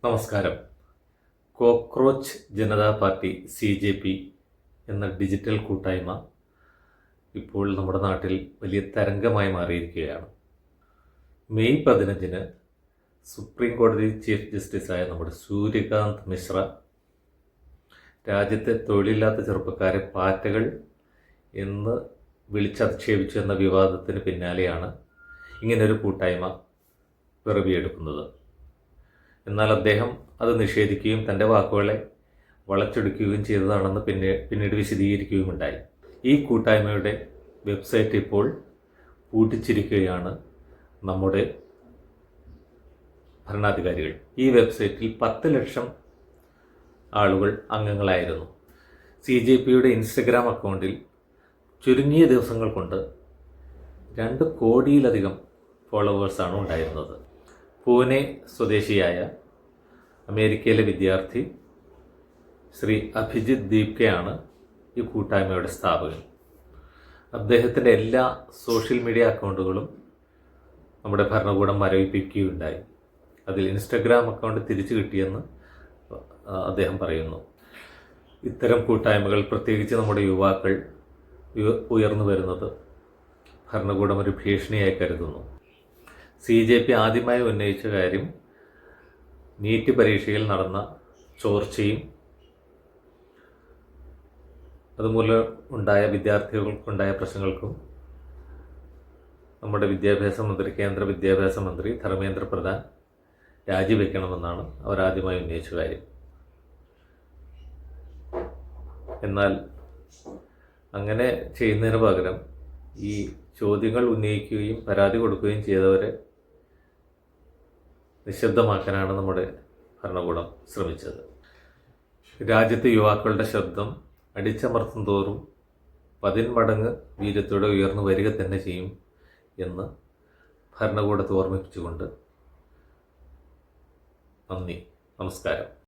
നമസ്കാരം. Cockroach Janata party CJP എന്ന digital കൂട്ടായ്മ ഇപ്പോൾ നമ്മുടെ നാട്ടിൽ വലിയ തരംഗമായി മാറിയിരിക്കുകയാണ്. മെയ് 15-ന് സുപ്രീം കോടതി ചീഫ് ജസ്റ്റിസായ നമ്മുടെ സൂര്യകാന്ത് മിശ്ര രാജ്യത്തെ തൊഴിലില്ലാത്ത ചെറുപ്പക്കാരെ പാറ്റകൾ എന്ന് വിളിച്ചധിക്ഷേപിച്ചു എന്ന വിവാദത്തിന് പിന്നാലെയാണ് ഇങ്ങനൊരു കൂട്ടായ്മ പിറവിയെടുക്കുന്നത്. എന്നാൽ അദ്ദേഹം അത് നിഷേധിക്കുകയും തൻ്റെ വാക്കുകളെ വളച്ചൊടിക്കുകയും ചെയ്തതാണെന്ന് പിന്നീട് വിശദീകരിക്കുകയുമുണ്ടായി. ഈ കൂട്ടായ്മയുടെ വെബ്സൈറ്റ് ഇപ്പോൾ പൂട്ടിച്ചിരിക്കുകയാണ് നമ്മുടെ ഭരണാധികാരികൾ. ഈ വെബ്സൈറ്റിൽ 10 ലക്ഷം ആളുകൾ അംഗങ്ങളായിരുന്നു. CJPയുടെ ഇൻസ്റ്റഗ്രാം അക്കൗണ്ടിൽ ചുരുങ്ങിയ ദിവസങ്ങൾ കൊണ്ട് 2 കോടിയിലധികം ഫോളോവേഴ്സാണ് ഉണ്ടായിരുന്നത്. പൂനെ സ്വദേശിയായ അമേരിക്കയിലെ വിദ്യാർത്ഥി ശ്രീ അഭിജിത്ത് ദീപ്കയാണ് ഈ കൂട്ടായ്മയുടെ സ്ഥാപകൻ. അദ്ദേഹത്തിൻ്റെ എല്ലാ സോഷ്യൽ മീഡിയ അക്കൗണ്ടുകളും നമ്മുടെ ഭരണകൂടം മരവിപ്പിക്കുകയുണ്ടായി. അതിൽ ഇൻസ്റ്റഗ്രാം അക്കൗണ്ട് തിരിച്ചു കിട്ടിയെന്ന് അദ്ദേഹം പറയുന്നു. ഇത്തരം കൂട്ടായ്മകൾ, പ്രത്യേകിച്ച് നമ്മുടെ യുവാക്കൾ ഉയർന്നു വരുന്നത് ഭരണകൂടം ഒരു ഭീഷണിയായി കരുതുന്നു. CJP ആദ്യമായി ഉന്നയിച്ച കാര്യം നീറ്റ് പരീക്ഷയിൽ നടന്ന ചോർച്ചയും അതുമൂലം ഉണ്ടായ വിദ്യാർത്ഥികൾക്കുണ്ടായ പ്രശ്നങ്ങൾക്കും നമ്മുടെ കേന്ദ്ര വിദ്യാഭ്യാസ മന്ത്രി ധർമ്മേന്ദ്ര പ്രധാൻ രാജിവെക്കണമെന്നാണ് അവർ ആദ്യമായി ഉന്നയിച്ച കാര്യം. എന്നാൽ അങ്ങനെ ചെയ്യുന്നതിന് പകരം ഈ ചോദ്യങ്ങൾ ഉന്നയിക്കുകയും പരാതി കൊടുക്കുകയും ചെയ്തവരെ നിശബ്ദമാക്കാനാണ് നമ്മുടെ ഭരണകൂടം ശ്രമിച്ചത്. രാജ്യത്തെ യുവാക്കളുടെ ശബ്ദം അടിച്ചമർത്തും തോറും 10 മടങ്ങ് വീര്യത്തോടെ ഉയർന്നു വരിക തന്നെ ചെയ്യും എന്ന് ഭരണകൂടത്തെ ഓർമ്മിപ്പിച്ചുകൊണ്ട് നന്ദി, നമസ്കാരം.